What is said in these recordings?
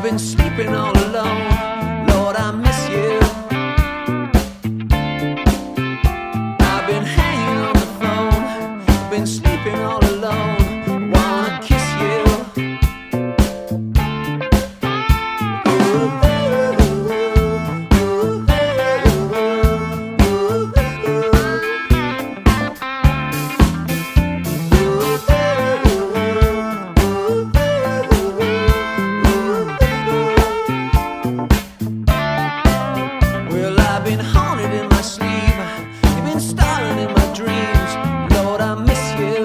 been sleeping all alone. Lord, I miss you. I've been hanging on the phone, been sleeping all alone. Wanna kiss you. Well, I've been haunted in my sleep. You've been starring in my dreams. Lord, I miss you.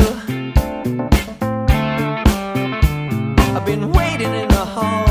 I've been waiting in the hall.